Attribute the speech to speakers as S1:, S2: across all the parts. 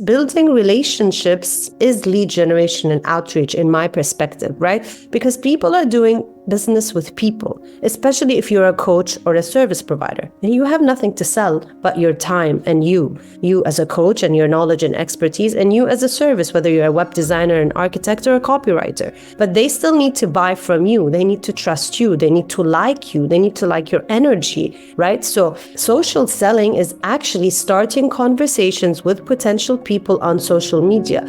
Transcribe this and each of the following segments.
S1: Building relationships is lead generation and outreach in my perspective, right? Because people are doing business with people, especially if you're a coach or a service provider. And you have nothing to sell but your time and you as a coach and your knowledge and expertise, and you as a service, whether you're a web designer, an architect, or a copywriter. But they still need to buy from you. They need to trust you. They need to like you. They need to like your energy, right? So social selling is actually starting conversations with potential people on social media.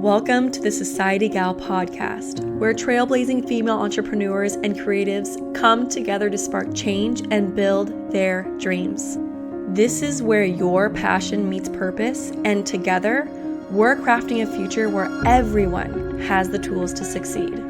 S2: Welcome to the Societygal Podcast, where trailblazing female entrepreneurs and creatives come together to spark change and build their dreams. This is where your passion meets purpose, and together, we're crafting a future where everyone has the tools to succeed.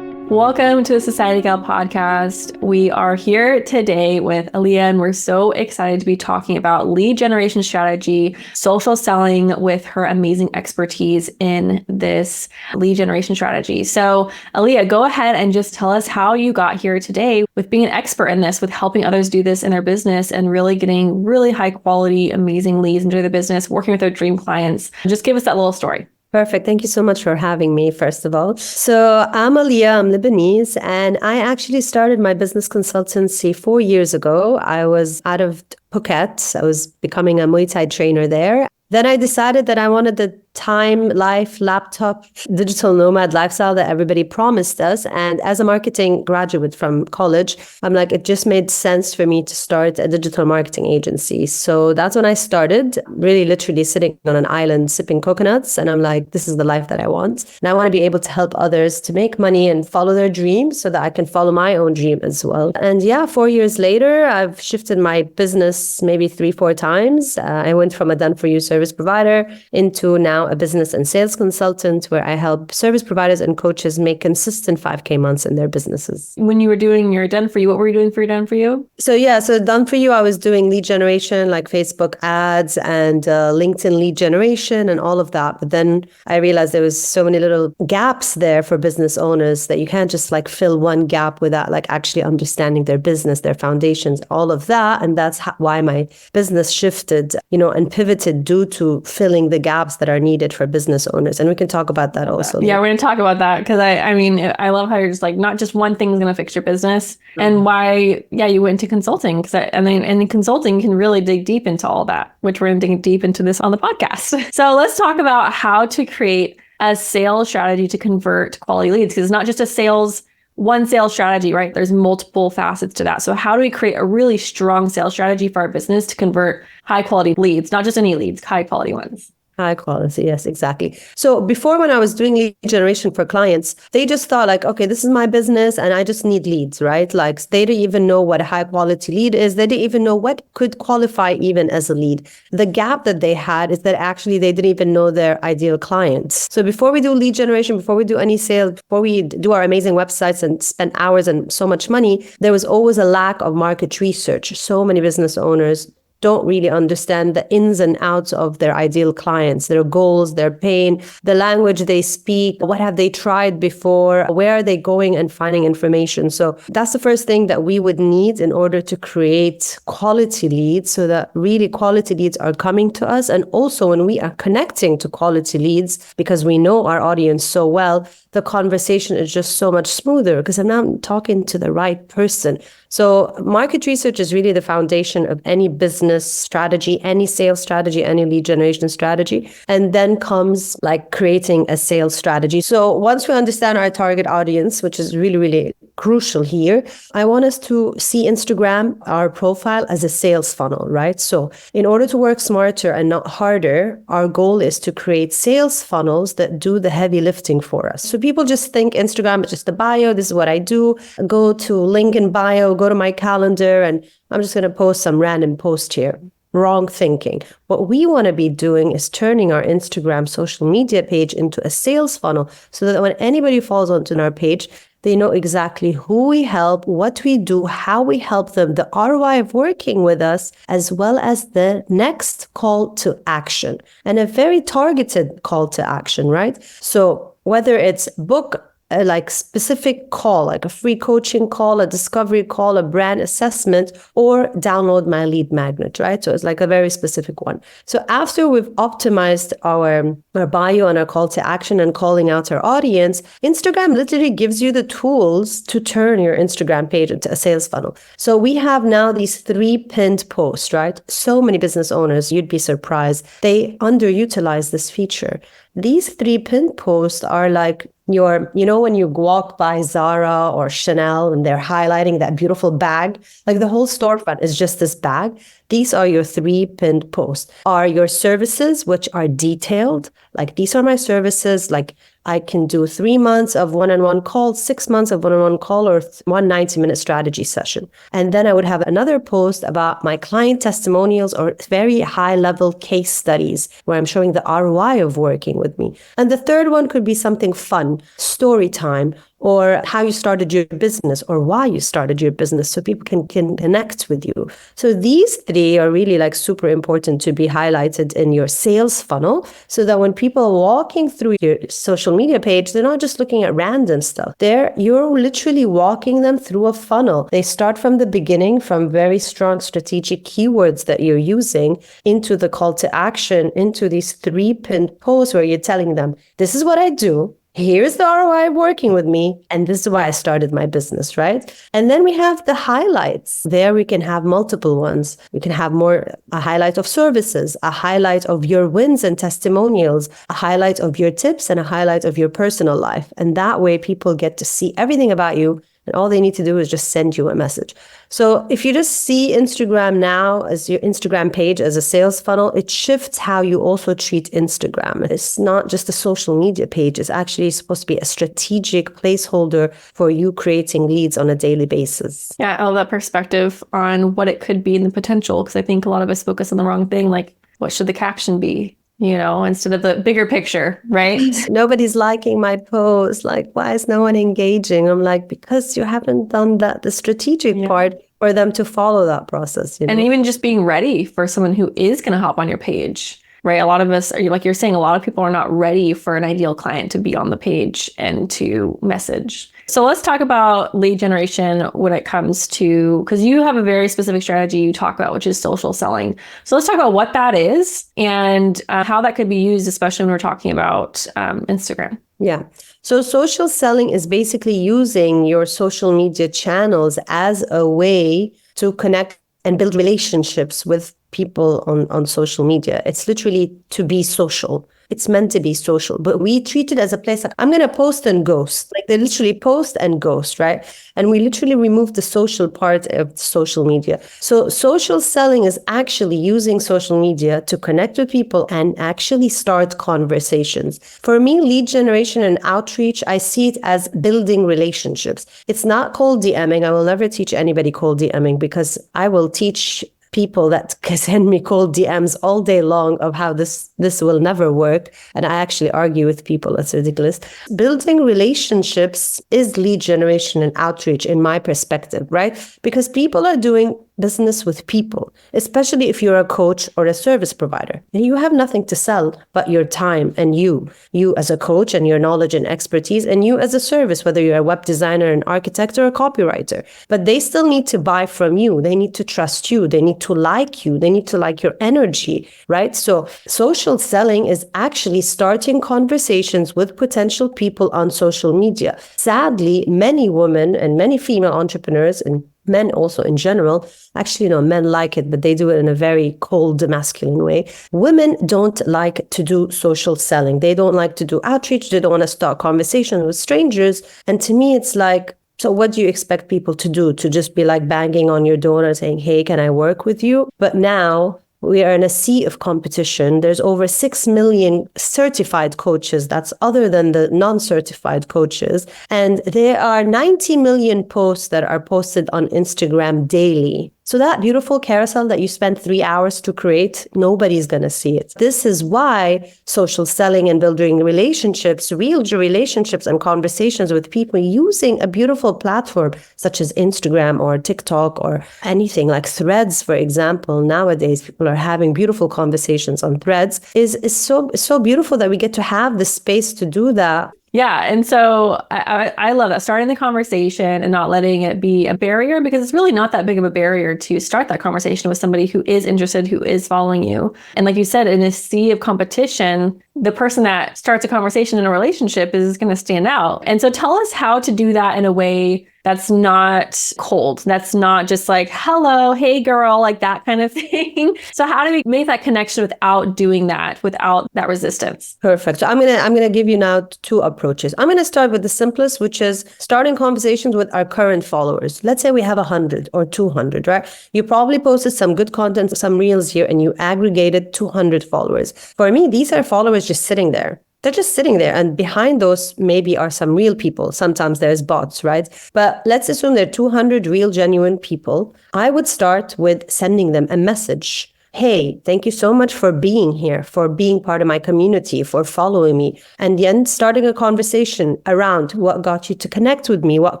S2: Welcome to the Societygal Podcast. We are here today with Alia, and we're so excited to be talking about lead generation strategy, social selling with her amazing expertise in this lead generation strategy. So Alia, go ahead and just tell us how you got here today with being an expert in this, with helping others do this in their business and really getting really high quality, amazing leads into the business, working with their dream clients. Just give us that little story.
S1: Perfect. Thank you so much for having me, first of all. So I'm Alia, I'm Lebanese, and I actually started my business consultancy 4 years ago. I was out of Phuket. I was becoming a Muay Thai trainer there. Then I decided that I wanted the time, life, laptop, digital nomad lifestyle that everybody promised us. And as a marketing graduate from college, I'm like, it just made sense for me to start a digital marketing agency. So that's when I started, really literally sitting on an island, sipping coconuts. And I'm like, this is the life that I want. And I want to be able to help others to make money and follow their dreams so that I can follow my own dream as well. And yeah, 4 years later, I've shifted my business maybe 3-4 times. I went from a done-for-you service provider into now a business and sales consultant, where I help service providers and coaches make consistent 5K months in their businesses.
S2: When you were doing your done for you, what were you doing for your done for you?
S1: So done for you, I was doing lead generation, like Facebook ads and LinkedIn lead generation and all of that. But then I realized there was so many little gaps there for business owners that you can't just like fill one gap without like actually understanding their business, their foundations, all of that. And that's why my business shifted, and pivoted due to filling the gaps that are needed for business owners. And we can talk about that also.
S2: Yeah, we're going to talk about that, because I love how you're just like, not just one thing is going to fix your business, and why, you went into consulting, and consulting can really dig deep into all that, which we're going to dig deep into this on the podcast. So let's talk about how to create a sales strategy to convert quality leads, because it's not just one sales strategy, right? There's multiple facets to that. So how do we create a really strong sales strategy for our business to convert high quality leads, not just any leads, high quality ones?
S1: High quality, yes, exactly. So before, when I was doing lead generation for clients, they just thought like, okay, this is my business and I just need leads, right? Like they didn't even know what a high quality lead is. They didn't even know what could qualify even as a lead. The gap that they had is that actually they didn't even know their ideal clients. So before we do lead generation, before we do any sales, before we do our amazing websites and spend hours and so much money, there was always a lack of market research. So many business owners don't really understand the ins and outs of their ideal clients, their goals, their pain, the language they speak, what have they tried before, where are they going and finding information. So that's the first thing that we would need in order to create quality leads, so that really quality leads are coming to us. And also when we are connecting to quality leads, because we know our audience so well, the conversation is just so much smoother because I'm now talking to the right person. So market research is really the foundation of any business strategy, any sales strategy, any lead generation strategy. And then comes like creating a sales strategy. So once we understand our target audience, which is really, really crucial here, I want us to see Instagram, our profile, as a sales funnel, right? So in order to work smarter and not harder, our goal is to create sales funnels that do the heavy lifting for us. So people just think Instagram is just a bio. This is what I do. Go to link in bio, go to my calendar, and I'm just going to post some random post here. Wrong thinking. What we want to be doing is turning our Instagram social media page into a sales funnel, so that when anybody falls onto our page, they know exactly who we help, what we do, how we help them, the ROI of working with us, as well as the next call to action, and a very targeted call to action, right? So whether it's book a like specific call, like a free coaching call, a discovery call, a brand assessment, or download my lead magnet, right? So it's like a very specific one. So after we've optimized our bio and our call to action and calling out our audience, Instagram literally gives you the tools to turn your Instagram page into a sales funnel. So we have now these 3 pinned posts, right? So many business owners, you'd be surprised, they underutilize this feature. These 3 pinned posts are like when you walk by Zara or Chanel and they're highlighting that beautiful bag, like the whole storefront is just this bag. These are your 3 pinned posts. Are your services, which are detailed, like these are my services, like I can do 3 months of one-on-one calls, 6 months of one-on-one call, or 1 90-minute strategy session. And then I would have another post about my client testimonials or very high-level case studies where I'm showing the ROI of working with me. And the third one could be something fun, story time, or how you started your business or why you started your business so people can connect with you. So these 3 are really like super important to be highlighted in your sales funnel so that when people are walking through your social media page, they're not just looking at random stuff. You're literally walking them through a funnel. They start from the beginning, from very strong strategic keywords that you're using into the call to action, into these 3 pinned posts where you're telling them, this is what I do. Here's the ROI of working with me, and this is why I started my business, right? And then we have the highlights. There we can have multiple ones. We can have a highlight of services, a highlight of your wins and testimonials, a highlight of your tips, and a highlight of your personal life. And that way people get to see everything about you, and all they need to do is just send you a message. So if you just see Instagram now as your Instagram page as a sales funnel, it shifts how you also treat Instagram. It's not just a social media page. It's actually supposed to be a strategic placeholder for you creating leads on a daily basis.
S2: Yeah, I love that perspective on what it could be and the potential, because I think a lot of us focus on the wrong thing, like what should the caption be? Instead of the bigger picture, right?
S1: Nobody's liking my post. Like, why is no one engaging? I'm like, because you haven't done the strategic part for them to follow that process.
S2: And even just being ready for someone who is going to hop on your page, right? A lot of us, like you're saying, a lot of people are not ready for an ideal client to be on the page and to message. So let's talk about lead generation when it comes to, because you have a very specific strategy you talk about, which is social selling. So let's talk about what that is and how that could be used, especially when we're talking about Instagram.
S1: Yeah. So social selling is basically using your social media channels as a way to connect and build relationships with people on social media. It's literally to be social. It's meant to be social, but we treat it as a place like, I'm going to post and ghost. Like they literally post and ghost, right? And we literally remove the social part of social media. So social selling is actually using social media to connect with people and actually start conversations. For me, lead generation and outreach, I see it as building relationships. It's not cold DMing. I will never teach anybody cold DMing because I will teach people that can send me cold DMs all day long of how this will never work. And I actually argue with people. That's ridiculous. Building relationships is lead generation and outreach in my perspective, right? Because people are doing business with people, especially if you're a coach or a service provider. And you have nothing to sell but your time and you as a coach and your knowledge and expertise, and you as a service, whether you're a web designer, an architect, or a copywriter. But they still need to buy from you. They need to trust you. They need to like you. They need to like your energy, right? So social selling is actually starting conversations with potential people on social media. Sadly, many women and many female entrepreneurs and men also in general, actually, men like it, but they do it in a very cold, masculine way. Women don't like to do social selling. They don't like to do outreach. They don't want to start conversations with strangers. And to me, it's like, so what do you expect people to do? To just be like banging on your door and saying, hey, can I work with you? But now we are in a sea of competition. There's over 6 million certified coaches. That's other than the non-certified coaches. And there are 90 million posts that are posted on Instagram daily. So that beautiful carousel that you spent 3 hours to create, nobody's going to see it. This is why social selling and building relationships, real relationships and conversations with people using a beautiful platform such as Instagram or TikTok or anything like Threads, for example. Nowadays, people are having beautiful conversations on Threads is so beautiful that we get to have the space to do that
S2: Yeah. And so I love that, starting the conversation and not letting it be a barrier, because it's really not that big of a barrier to start that conversation with somebody who is interested, who is following you. And like you said, in a sea of competition, the person that starts a conversation in a relationship is going to stand out. And so tell us how to do that in a way that's not cold. That's not just like, hello, hey girl, like that kind of thing. So how do we make that connection without doing that, without that resistance?
S1: Perfect. So I'm gonna give you now two approaches. I'm gonna start with the simplest, which is starting conversations with our current followers. Let's say we have 100 or 200, right? You probably posted some good content, some reels here, and you aggregated 200 followers. For me, these are followers just sitting there. They're just sitting there, and behind those maybe are some real people. Sometimes there's bots, right? But let's assume there are 200 real, genuine people. I would start with sending them a message. Hey, thank you so much for being here, for being part of my community, for following me. And then starting a conversation around what got you to connect with me, what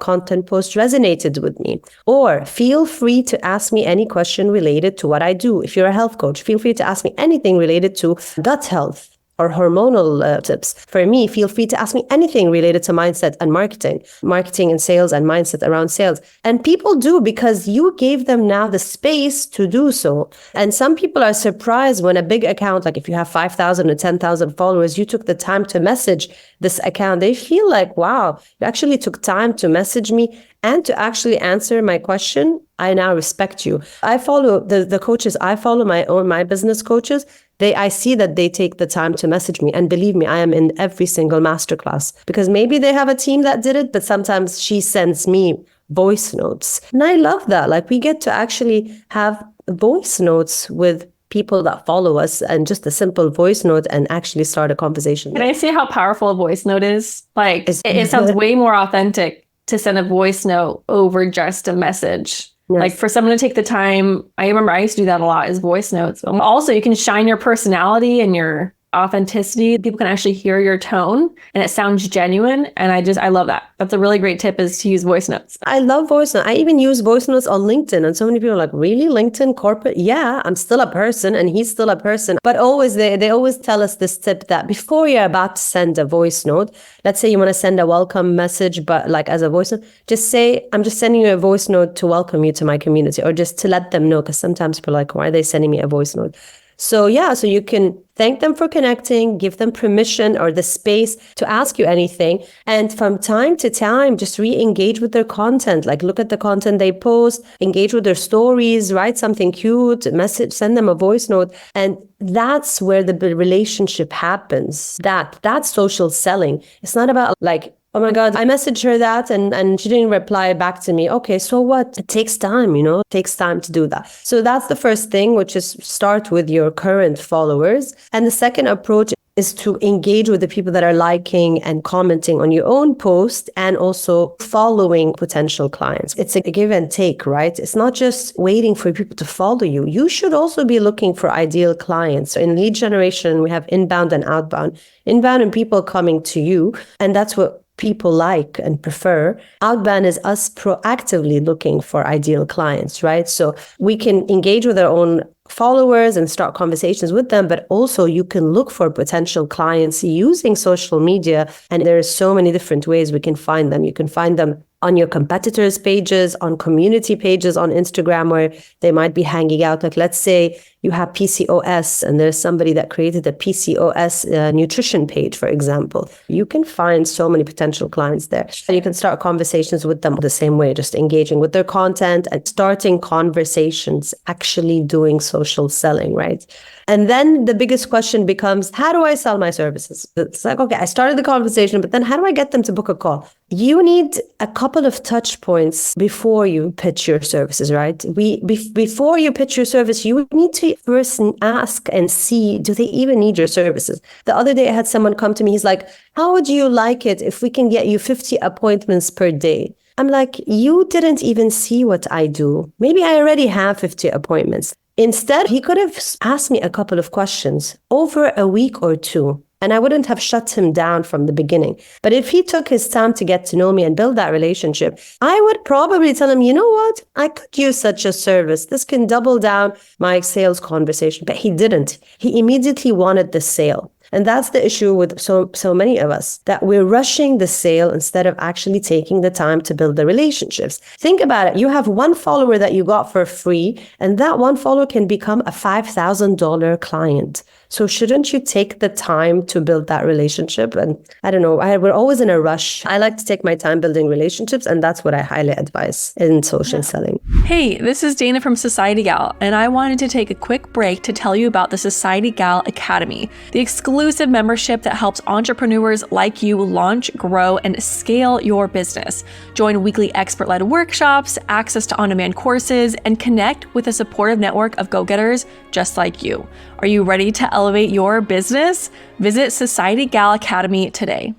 S1: content post resonated with me. Or feel free to ask me any question related to what I do. If you're a health coach, feel free to ask me anything related to gut health or hormonal tips. For me, feel free to ask me anything related to mindset and marketing and sales and mindset around sales. And people do, because you gave them now the space to do so. And some people are surprised when a big account, like if you have 5,000 or 10,000 followers, you took the time to message this account. They feel like, wow, you actually took time to message me and to actually answer my question. I now respect you. I follow the coaches. I follow my business coaches. I see that they take the time to message me. And believe me, I am in every single masterclass, because maybe they have a team that did it, but sometimes she sends me voice notes. And I love that. Like, we get to actually have voice notes with people that follow us, and just a simple voice note, and actually start a conversation.
S2: Can I say how powerful a voice note is? Like, it sounds way more authentic to send a voice note over just a message. Yes. Like, for someone to take the time, I remember I used to do that a lot, is voice notes. Also, you can shine your personality and your authenticity. People can actually hear your tone and it sounds genuine. And I love that. That's a really great tip, is to use voice notes.
S1: I love voice notes. I even use voice notes on LinkedIn. And so many people are like, really? LinkedIn corporate? Yeah, I'm still a person and he's still a person. But always they always tell us this tip that before you're about to send a voice note, let's say you want to send a welcome message, but like as a voice note, just say, I'm just sending you a voice note to welcome you to my community, or just to let them know. Because sometimes people are like, why are they sending me a voice note? So yeah, so you can thank them for connecting, give them permission or the space to ask you anything. And from time to time, just re-engage with their content. Like, look at the content they post, engage with their stories, write something cute, message, send them a voice note. And that's where the relationship happens. That's social selling. It's not about like, oh my God, I messaged her that and she didn't reply back to me. Okay, so what? It takes time, it takes time to do that. So that's the first thing, which is start with your current followers. And the second approach is to engage with the people that are liking and commenting on your own post, and also following potential clients. It's a give and take, right? It's not just waiting for people to follow you. You should also be looking for ideal clients. So in lead generation, we have inbound and outbound. Inbound and people coming to you, and that's what people like and prefer. Outbound is us proactively looking for ideal clients, right? So we can engage with our own followers and start conversations with them, but also you can look for potential clients using social media. And there are so many different ways we can find them. You can find them on your competitors' pages, on community pages on Instagram, where they might be hanging out. Like, let's say you have PCOS and there's somebody that created a PCOS nutrition page, for example. You can find so many potential clients there. And you can start conversations with them the same way, just engaging with their content and starting conversations, actually doing social selling, right? And then the biggest question becomes, how do I sell my services? It's like, okay, I started the conversation, but then how do I get them to book a call? You need a couple of touch points before you pitch your services, right? Before you pitch your service, you need to first ask and see, do they even need your services? The other day I had someone come to me, he's like, how would you like it if we can get you 50 appointments per day? I'm like, you didn't even see what I do. Maybe I already have 50 appointments. Instead, he could have asked me a couple of questions over a week or two, and I wouldn't have shut him down from the beginning. But if he took his time to get to know me and build that relationship, I would probably tell him, you know what? I could use such a service. This can double down my sales conversation. But he didn't. He immediately wanted the sale. And that's the issue with so many of us, that we're rushing the sale instead of actually taking the time to build the relationships. Think about it. You have one follower that you got for free, and that one follower can become a $5,000 client. So shouldn't you take the time to build that relationship? And I don't know, we're always in a rush. I like to take my time building relationships, and that's what I highly advise in social selling.
S3: Hey, this is Dana from Societygal, and I wanted to take a quick break to tell you about the Societygal Academy, the exclusive membership that helps entrepreneurs like you launch, grow, and scale your business. Join weekly expert-led workshops, access to on-demand courses, and connect with a supportive network of go-getters just like you. Are you ready to elevate your business? Visit Societygal Academy today.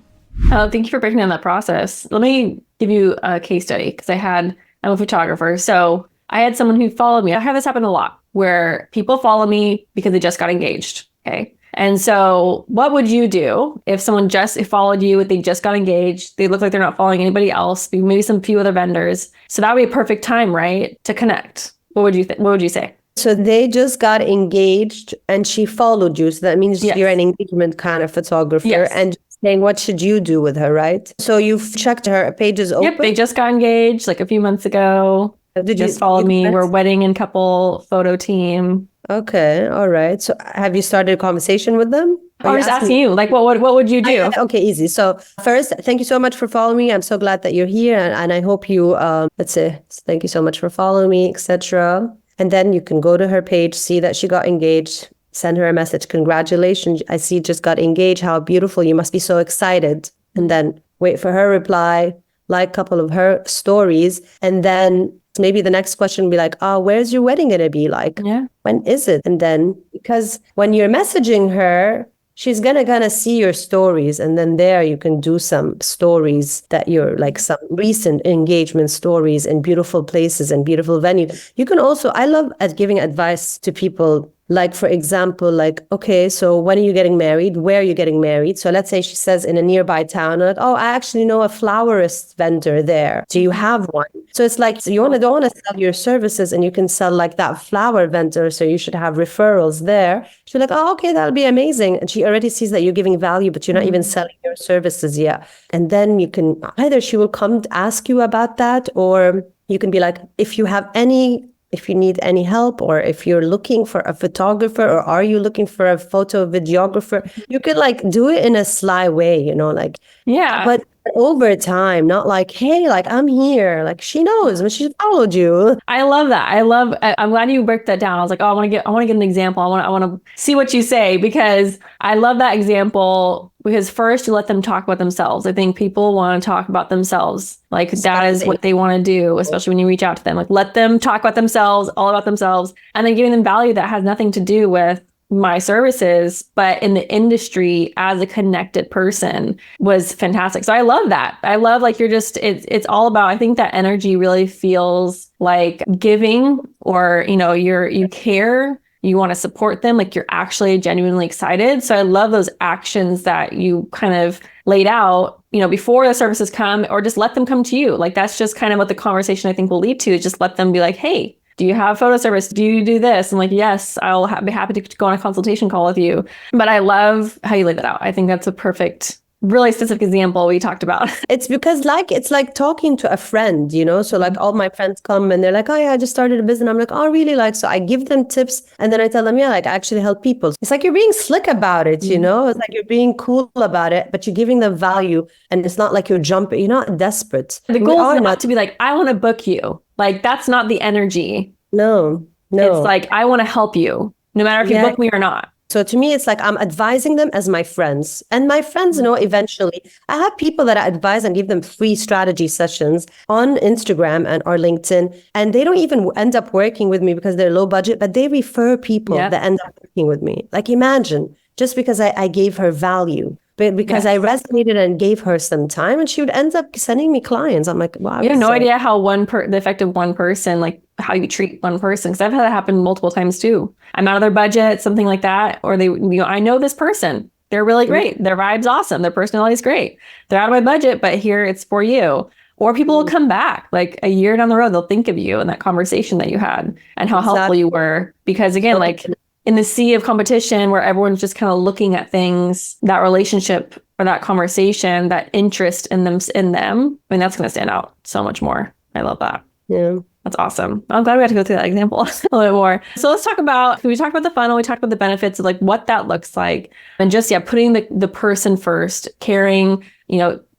S2: Oh, thank you for breaking down that process. Let me give you a case study because I'm a photographer. So I had someone who followed me. I have this happen a lot where people follow me because they just got engaged. Okay. And so what would you do if someone just followed you, they just got engaged, they look like they're not following anybody else, maybe some few other vendors. So that would be a perfect time, right, to connect. What would you what would you say?
S1: So they just got engaged and she followed you. So that means you're an engagement kind of photographer and saying, what should you do with her, right? So you've checked her page is open.
S2: Yep, they just got engaged like a few months ago. Did you just follow me? We're wedding and couple photo team.
S1: Okay, all right. So have you started a conversation with them?
S2: I was asking you, like, what would you do?
S1: Okay, easy. So first, thank you so much for following me. I'm so glad that you're here, and I hope you, let's say, thank you so much for following me, etc. And then you can go to her page, see that she got engaged, send her a message. Congratulations. I see you just got engaged. How beautiful. You must be so excited. And then wait for her reply, like a couple of her stories. And then maybe the next question will be like, oh, where's your wedding going to be like?
S2: Yeah.
S1: When is it? And then because when you're messaging her, she's gonna see your stories, and then there you can do some stories that you're like some recent engagement stories in beautiful places and beautiful venue. You can also, I love at giving advice to people. Like, for example, like, okay, so when are you getting married? Where are you getting married? So let's say she says in a nearby town, like, oh, I actually know a florist vendor there. Do you have one? So it's like, so you don't want to sell your services, and you can sell like that flower vendor. So you should have referrals there. She's like, oh, okay, that'll be amazing. And she already sees that you're giving value, but you're not even selling your services yet. And then you can, either she will come to ask you about that, or you can be like, if you need any help, or if you're looking for a photographer, or are you looking for a photo videographer, you could like do it in a sly way, like, but over time, not like, hey, like I'm here, like she knows, but she followed you.
S2: I love that. I'm glad you broke that down. I was like, oh, I want to get an example. I want to see what you say, because I love that example, because first you let them talk about themselves. I think people want to talk about themselves. Like that is what they want to do, especially when you reach out to them. Like let them talk about themselves, all about themselves, and then giving them value that has nothing to do with my services, but in the industry as a connected person was fantastic. So I love that. I love like it's all about, I think that energy really feels like giving, or, you care, you want to support them, like you're actually genuinely excited. So I love those actions that you kind of laid out, before the services come, or just let them come to you. Like that's just kind of what the conversation I think will lead to, is just let them be like, hey, do you have photo service? Do you do this? I'm like, yes, I'll be happy to go on a consultation call with you. But I love how you laid that out. I think that's a perfect, really specific example we talked about.
S1: It's because it's like talking to a friend, So like all my friends come and they're like, oh yeah, I just started a business. I'm like, oh really? Like, so I give them tips, and then I tell them, yeah, like I actually help people. It's like you're being slick about it, It's like you're being cool about it, but you're giving them value, and it's not like you're jumping, you're not desperate.
S2: The goal is not to be like, I want to book you. Like that's not the energy.
S1: No.
S2: It's like, I want to help you, no matter if you book me or not.
S1: So to me, it's like I'm advising them as my friends, and my friends know eventually. I have people that I advise and give them free strategy sessions on Instagram or LinkedIn, and they don't even end up working with me because they're low budget, but they refer people that end up working with me. Like imagine, just because I gave her value, but because I resonated and gave her some time, and she would end up sending me clients. I'm like, wow.
S2: You have no idea how the effect of one person, like how you treat one person. Because I've had that happen multiple times too. I'm out of their budget, something like that. Or I know this person. They're really great. Their vibe's awesome. Their personality is great. They're out of my budget, but here it's for you. Or people will come back like a year down the road. They'll think of you and that conversation that you had and how helpful you were. Because again, like in the sea of competition where everyone's just kind of looking at things, that relationship or that conversation, that interest in them, I mean, that's going to stand out so much more. I love that.
S1: Yeah.
S2: That's awesome. I'm glad we got to go through that example a little bit more. So let's talk about, we talked about the funnel, we talked about the benefits of like what that looks like, and just, putting the person first, caring,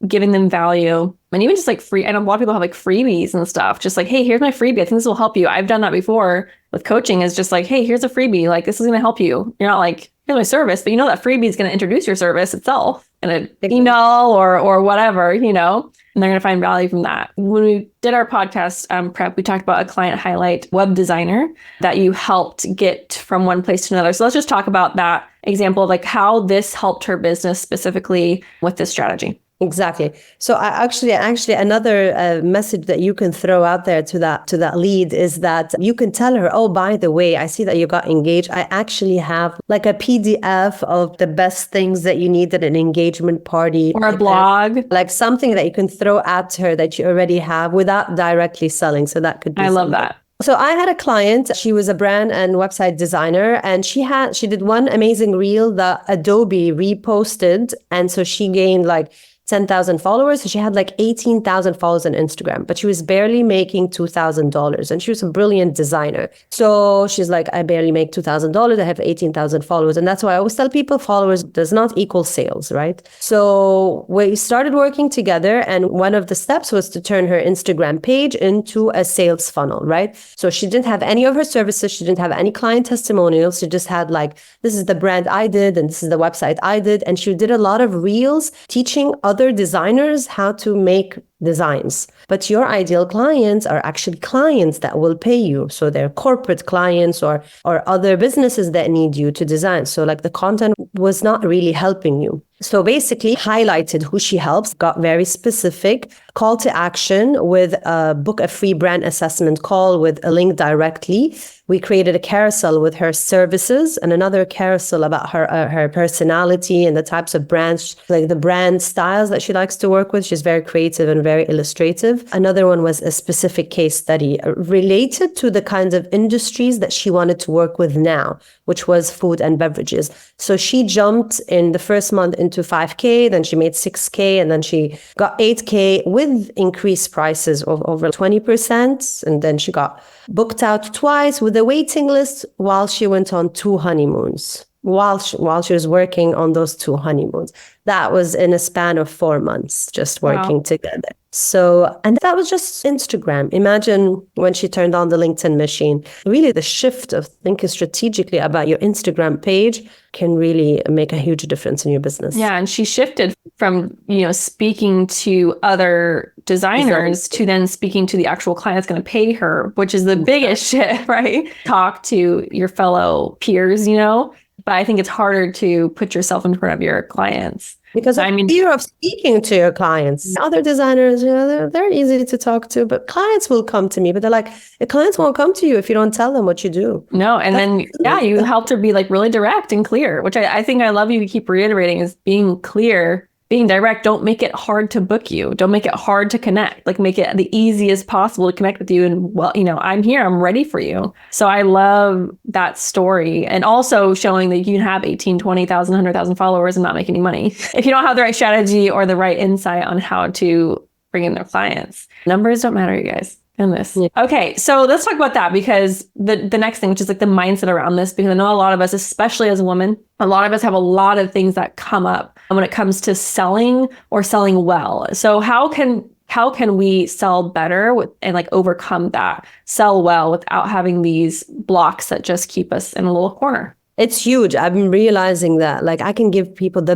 S2: giving them value, and even just like free. I know a lot of people have like freebies and stuff, just like, hey, here's my freebie. I think this will help you. I've done that before with coaching, is just like, hey, here's a freebie. Like, this is going to help you. You're not like, here's my service, but that freebie is going to introduce your service itself in an email or whatever, and they're going to find value from that. When we did our podcast prep, we talked about a client highlight web designer that you helped get from one place to another. So let's just talk about that example of like how this helped her business specifically with this strategy.
S1: Exactly. So actually another message that you can throw out there to that lead is that you can tell her, oh, by the way, I see that you got engaged. I actually have like a PDF of the best things that you need at an engagement party.
S2: Or a blog.
S1: Like something that you can throw at her that you already have without directly selling. So that could be
S2: love that.
S1: So I had a client, she was a brand and website designer, and she did one amazing reel that Adobe reposted. And so she gained like 10,000 followers. So she had like 18,000 followers on Instagram, but she was barely making $2,000, and she was a brilliant designer. So she's like, I barely make $2,000. I have 18,000 followers. And that's why I always tell people followers does not equal sales, right? So we started working together, and one of the steps was to turn her Instagram page into a sales funnel, right? So she didn't have any of her services. She didn't have any client testimonials. She just had like, this is the brand I did, and this is the website I did. And she did a lot of reels teaching other designers how to make designs. But your ideal clients are actually clients that will pay you. So they're corporate clients or other businesses that need you to design. So like the content was not really helping you. So basically highlighted who she helps, got very specific call to action with book a free brand assessment call with a link directly. We created a carousel with her services and another carousel about her personality and the types of brands, like the brand styles that she likes to work with. She's very creative and very illustrative. Another one was a specific case study related to the kinds of industries that she wanted to work with now, which was food and beverages. So she jumped in the first month into 5K, then she made 6K, and then she got 8K with increased prices of over 20%. And then she got booked out twice with a waiting list while she went on 2 honeymoons. While she was working on those 2 honeymoons. That was in a span of 4 months, just working together. So, and that was just Instagram. Imagine when she turned on the LinkedIn machine. Really, the shift of thinking strategically about your Instagram page can really make a huge difference in your business.
S2: Yeah, and she shifted from, speaking to other designers to then speaking to the actual client that's going to pay her, which is the biggest shift, right? Talk to your fellow peers, But I think it's harder to put yourself in front of your clients.
S1: Because of fear of speaking to your clients. Other designers, they're easy to talk to, but clients will come to me. But they're like, the clients won't come to you if you don't tell them what you do.
S2: No, and then, you helped her be like really direct and clear, which I think I love you keep reiterating is being clear, being direct. Don't make it hard to book you. Don't make it hard to connect. Like make it the easiest possible to connect with you. And I'm here. I'm ready for you. So I love that story. And also showing that you can have 18, 20,000, 100,000 followers and not make any money if you don't have the right strategy or the right insight on how to bring in their clients. Numbers don't matter, you guys. In this. Yeah. Okay, so let's talk about that, because the next thing, which is like the mindset around this, because I know a lot of us, especially as a woman, a lot of us have a lot of things that come up when it comes to selling or selling well. So how can we sell better and like overcome that, sell well without having these blocks that just keep us in a little corner?
S1: It's huge. I've been realizing that I can give people the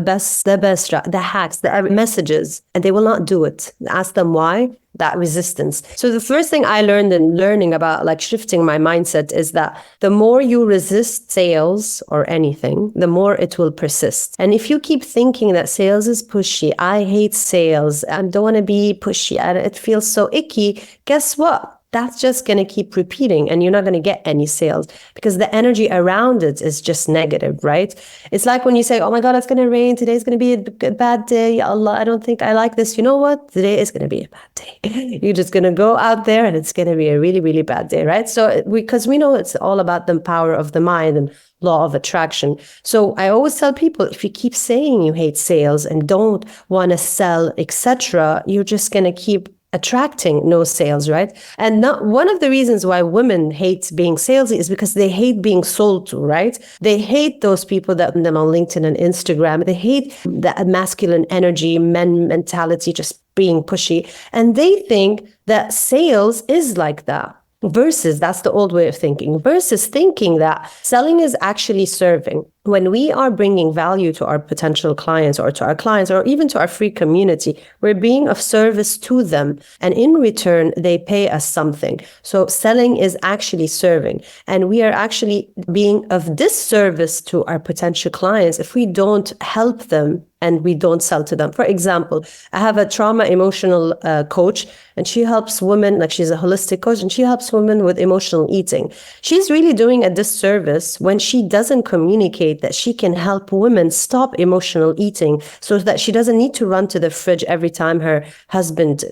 S1: hacks, the messages, and they will not do it. Ask them why. That resistance. So the first thing I learned in learning about shifting my mindset is that the more you resist sales or anything, the more it will persist. And if you keep thinking that sales is pushy, I hate sales, I don't want to be pushy, it feels so icky, guess what? that's just going to keep repeating and you're not going to get any sales because the energy around it is just negative, right? It's like when you say, oh my God, it's going to rain. Today's going to be a bad day. Ya Allah, I don't think I like this. You know what? Today is going to be a bad day. You're just going to go out there and it's going to be a really, really bad day, right? So because we know it's all about the power of the mind and law of attraction. So I always tell people, if you keep saying you hate sales and don't want to sell, etc., you're just going to keep attracting no sales, right? And not one of the reasons why women hate being salesy is because they hate being sold to, right? They hate those people that them on LinkedIn and Instagram. They hate that masculine energy, men mentality, just being pushy. And they think that sales is like that. Versus, that's the old way of thinking, versus thinking that selling is actually serving. When we are bringing value to our potential clients or to our clients or even to our free community, we're being of service to them. And in return, they pay us something. So selling is actually serving. And we are actually being of disservice to our potential clients if we don't help them and we don't sell to them. For example, I have a trauma emotional coach, and she helps women, like she's a holistic coach, and she helps women with emotional eating. She's really doing a disservice when she doesn't communicate that she can help women stop emotional eating so that she doesn't need to run to the fridge every time her husband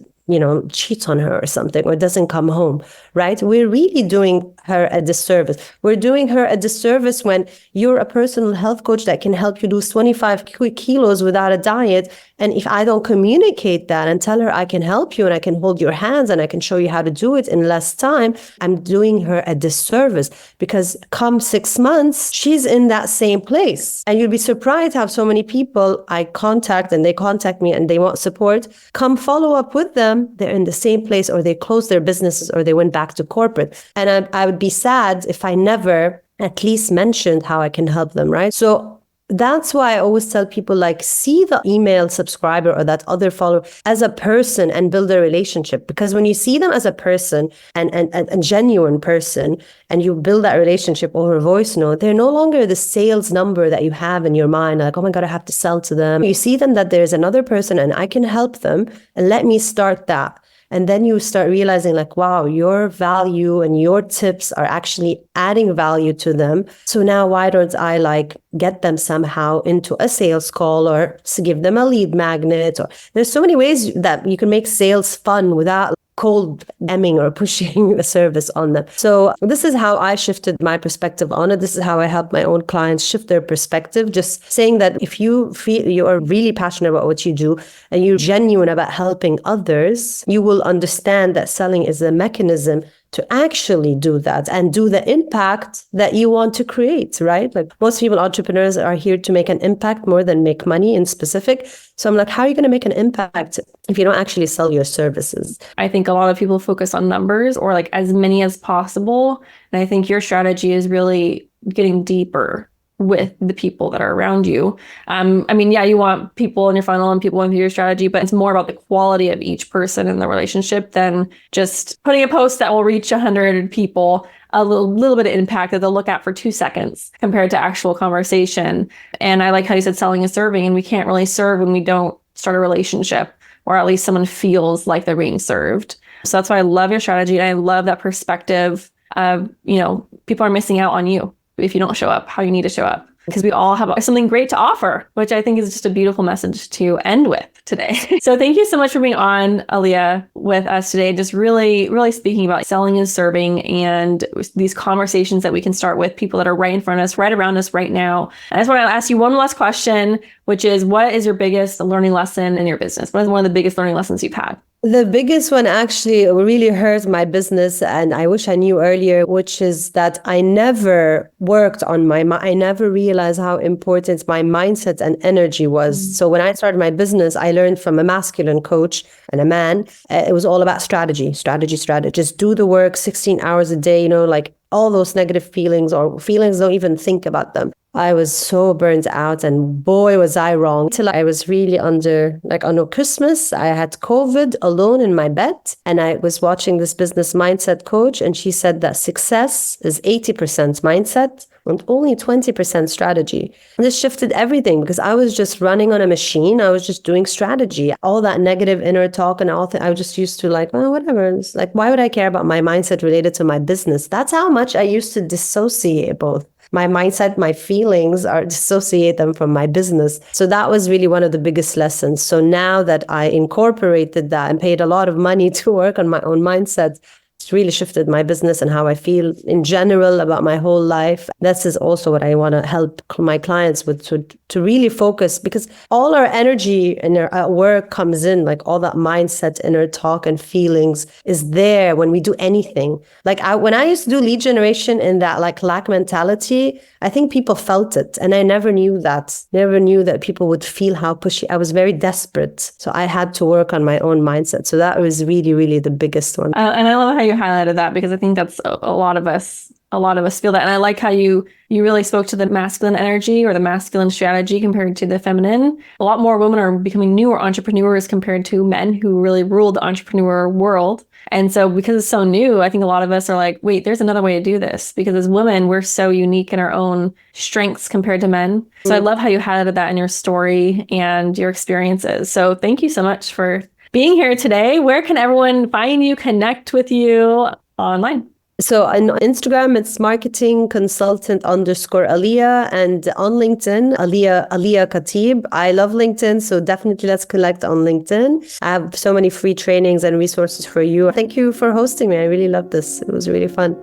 S1: cheats on her or something or doesn't come home, right? We're really doing her a disservice. We're doing her a disservice when you're a personal health coach that can help you lose 25 kilos without a diet. And if I don't communicate that and tell her I can help you and I can hold your hands and I can show you how to do it in less time, I'm doing her a disservice because come 6 months, she's in that same place. And you'll be surprised how so many people I contact and they contact me and they want support, come follow up with them. They're in the same place or they closed their businesses or they went back to corporate. And I would be sad if I never at least mentioned how I can help them, right? So that's why I always tell people, like, see the email subscriber or that other follower as a person and build a relationship. Because when you see them as a person and a genuine person and you build that relationship over a voice note, they're no longer the sales number that you have in your mind. Like, oh my God, I have to sell to them. You see them that there's another person and I can help them and let me start that. And then you start realizing like, wow, your value and your tips are actually adding value to them. So now why don't I like get them somehow into a sales call or give them a lead magnet? Or there's so many ways that you can make sales fun without cold DMing or pushing the service on them. So this is how I shifted my perspective on it. This is how I help my own clients shift their perspective. Just saying that if you feel you are really passionate about what you do and you're genuine about helping others, you will understand that selling is a mechanism to actually do that and do the impact that you want to create, right? Like most people, entrepreneurs are here to make an impact more than make money in specific. So I'm like, how are you going to make an impact if you don't actually sell your services?
S2: I think a lot of people focus on numbers or like as many as possible. And I think your strategy is really getting deeper with the people that are around you. You want people in your funnel and people into your strategy, but it's more about the quality of each person in the relationship than just putting a post that will reach 100 people, a little bit of impact that they'll look at for 2 seconds compared to actual conversation. And I like how you said selling is serving, and we can't really serve when we don't start a relationship, or at least someone feels like they're being served. So that's why I love your strategy. And I love that perspective of, people are missing out on you if you don't show up how you need to show up, because we all have something great to offer, which I think is just a beautiful message to end with today. So thank you so much for being on, Alia, with us today. Just really, really speaking about selling and serving and these conversations that we can start with people that are right in front of us, right around us right now. And I just want to ask you one last question, which is, what is your biggest learning lesson in your business? What is one of the biggest learning lessons you've had?
S1: The biggest one actually really hurt my business, and I wish I knew earlier, which is that I never worked on I never realized how important my mindset and energy was. So when I started my business, I learned from a masculine coach and a man. It was all about strategy. Just do the work 16 hours a day, like all those negative feelings or feelings, don't even think about them. I was so burnt out, and boy, was I wrong. Till I was really under, like on Christmas, I had COVID alone in my bed, and I was watching this business mindset coach, and she said that success is 80% mindset and only 20% strategy. And this shifted everything because I was just running on a machine. I was just doing strategy. All that negative inner talk and all that, I was just used to like, well, whatever. It's like, why would I care about my mindset related to my business? That's how much I used to dissociate both. My mindset, my feelings are dissociate them from my business. So that was really one of the biggest lessons. So now that I incorporated that and paid a lot of money to work on my own mindset, it's really shifted my business and how I feel in general about my whole life. This is also what I want to help my clients with, to really focus, because all our energy in our work comes in, like all that mindset, inner talk and feelings is there when we do anything. Like when I used to do lead generation in that like lack mentality, I think people felt it. And I never knew that people would feel how pushy. I was very desperate. So I had to work on my own mindset. So that was really, really the biggest one.
S2: And I love how you highlighted that, because I think that's a lot of us feel that. And I like how you really spoke to the masculine energy or the masculine strategy compared to the feminine. A lot more women are becoming newer entrepreneurs compared to men who really rule the entrepreneur world. And so because it's so new, I think a lot of us are like, wait, there's another way to do this. Because as women, we're so unique in our own strengths compared to men. So I love how you highlighted that in your story and your experiences. So thank you so much for being here today. Where can everyone find you, connect with you online?
S1: So on Instagram, it's marketing consultant _Alia, and on LinkedIn, Alia El Khatib. I love LinkedIn, so definitely let's connect on LinkedIn. I have so many free trainings and resources for you. Thank you for hosting me. I really loved this. It was really fun.